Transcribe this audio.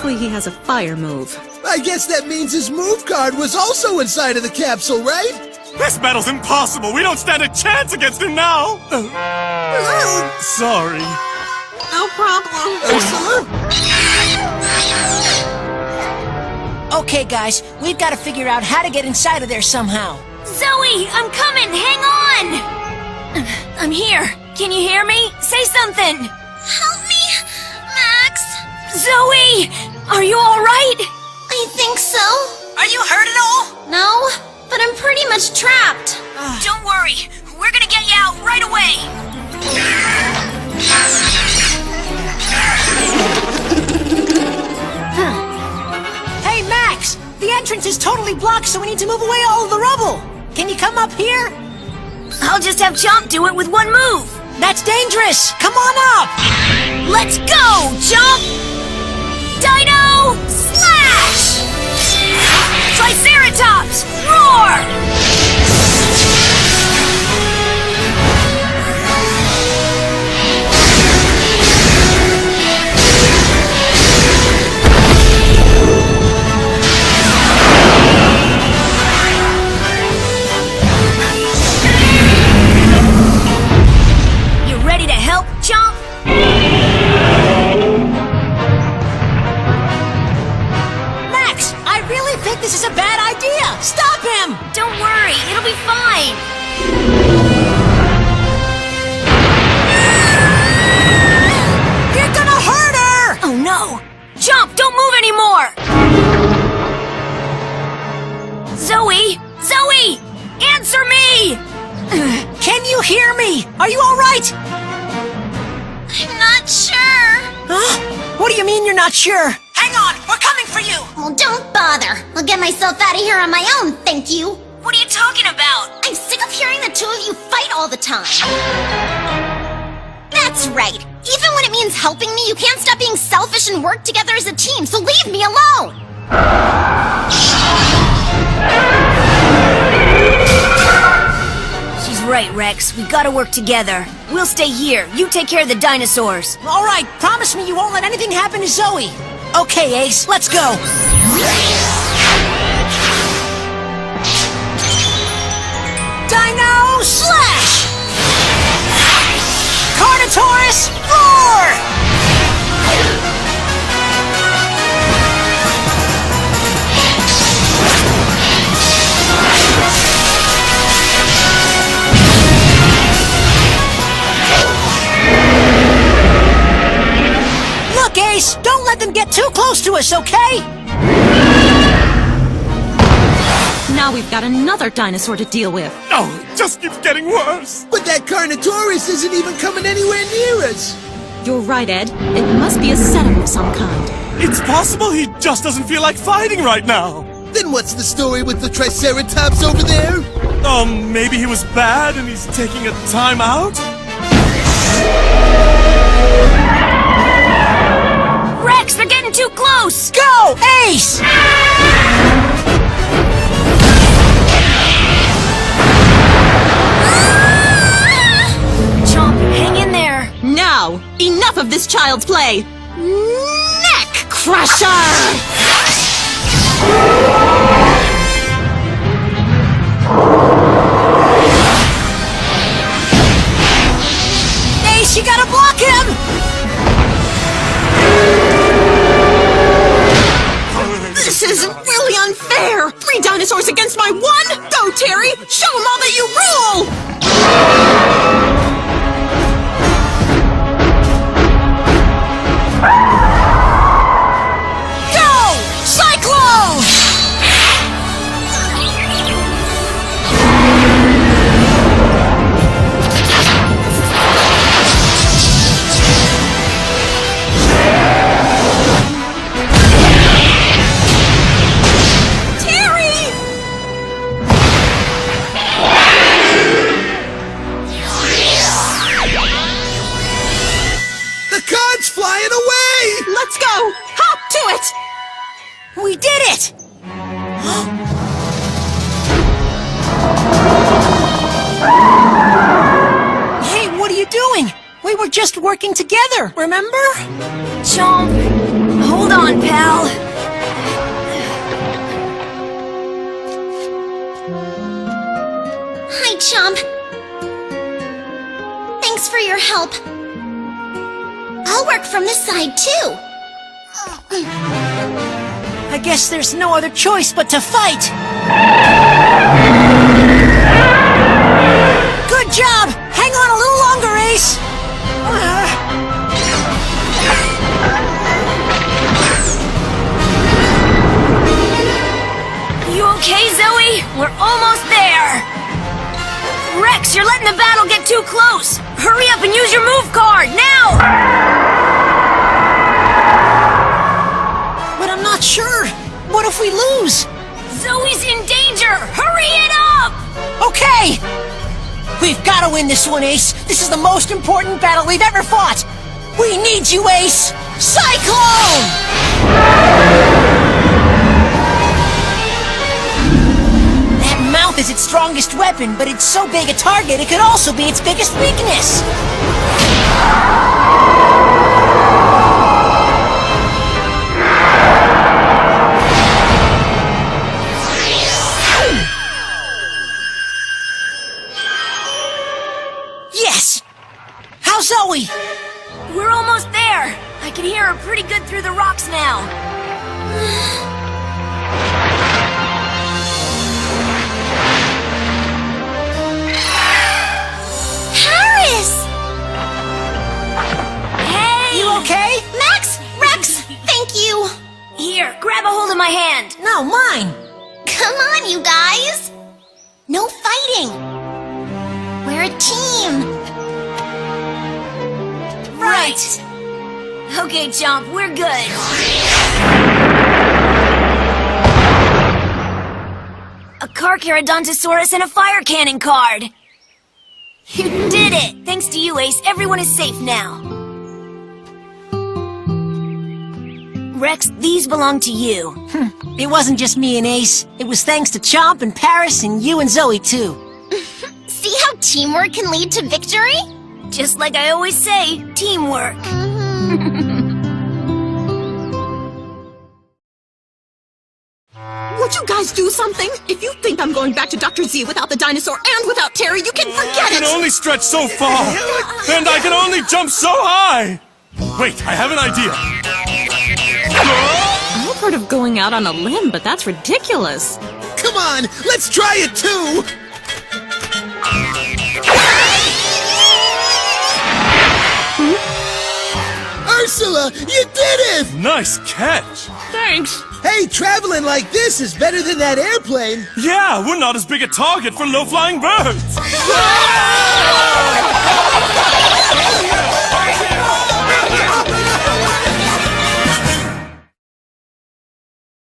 Likely he has a fire move. I guess that means his move card was also inside of the capsule, right? This battle's impossible! We don't stand a chance against him now! Sorry. No problem. Ursula? Okay, guys, we've got to figure out how to get inside of there somehow. Zoe, I'm coming! Hang on! I'm here. Can you hear me? Say something! Help me, Max! Zoe! Are you alright? I think so. Are you hurt at all? No, but I'm pretty much trapped. Don't worry. We're gonna get you out right away! Hey, Max! The entrance is totally blocked, so we need to move away all of the rubble. Can you come up here? I'll just have Chomp do it with one move! That's dangerous! Come on up! Let's go, Chomp! Dino Slash! Triceratops Roar! You ready to help, Chomp? Max, I really think this is a bad idea! Stop him! Don't worry, it'll be fine. You're gonna hurt her! Oh no! Chomp, don't move anymore! Zoe! Zoe! Answer me! Can you hear me? Are you alright? I'm not sure. Huh? What do you mean you're not sure? Hang on, we're coming for you! Well, don't bother. I'll get myself out of here on my own, thank you. What are you talking about? I'm sick of hearing the two of you fight all the time. That's right. Even when it means helping me, you can't stop being selfish and work together as a team, so leave me alone! She's right, Rex. We gotta work together. We'll stay here. You take care of the dinosaurs. Alright, promise me you won't let anything happen to Zoe. Okay, Ace, let's go. Dino Slash! Carnotaurus Roar! Look, Ace, don't let them get too close to us, okay? Now we've got another dinosaur to deal with. Oh, it just keeps getting worse! But that Carnotaurus isn't even coming anywhere near us. You're right, Ed. It must be a setup of some kind. It's possible he just doesn't feel like fighting right now! Then what's the story with the Triceratops over there? Maybe he was bad and he's taking a time out? Rex, they're getting too close! Go, Ace! Chomp, hang in there. Now, enough of this child's play. Neck Crusher! Ace, you gotta block him! This is really unfair! 3 dinosaurs against my 1? Go, Terry! Show them all that you rule! Go! Cyclone! were just working together, remember? Chomp! Hold on, pal. Hi, Chomp. Thanks for your help. I'll work from this side, too. I guess there's no other choice but to fight. Good job! Hang on a little longer, Ace! You okay, Zoe? We're almost there! Rex, you're letting the battle get too close! Hurry up and use your move card, now! But I'm not sure. What if we lose? Zoe's in danger! Hurry it up! Okay! We've got to win this one, Ace. This is the most important battle we've ever fought. We need you, Ace! Cyclone! That mouth is its strongest weapon, but it's so big a target, it could also be its biggest weakness. Yes! How's Zoe? We're almost there! I can hear her pretty good through the rocks now. Paris! Hey! You okay? Max! Rex! Thank you! Here, grab a hold of my hand. No, mine. Come on, you guys! No fighting! We're a team! Right! Okay, Chomp, we're good. A Carcharodontosaurus and a fire cannon card! You did it! Thanks to you, Ace, everyone is safe now. Rex, these belong to you. It wasn't just me and Ace. It was thanks to Chomp and Paris and you and Zoe, too. See how teamwork can lead to victory? Just like I always say, teamwork. Would you guys do something? If you think I'm going back to Dr. Z without the dinosaur and without Terry, you can forget I can it! only stretch so far, and I can only jump so high. Wait, I have an idea. I've heard of going out on a limb, but that's ridiculous. Come on, let's try it too! Ursula, you did it! Nice catch. Thanks. Hey, traveling like this is better than that airplane. Yeah, we're not as big a target for low-flying birds.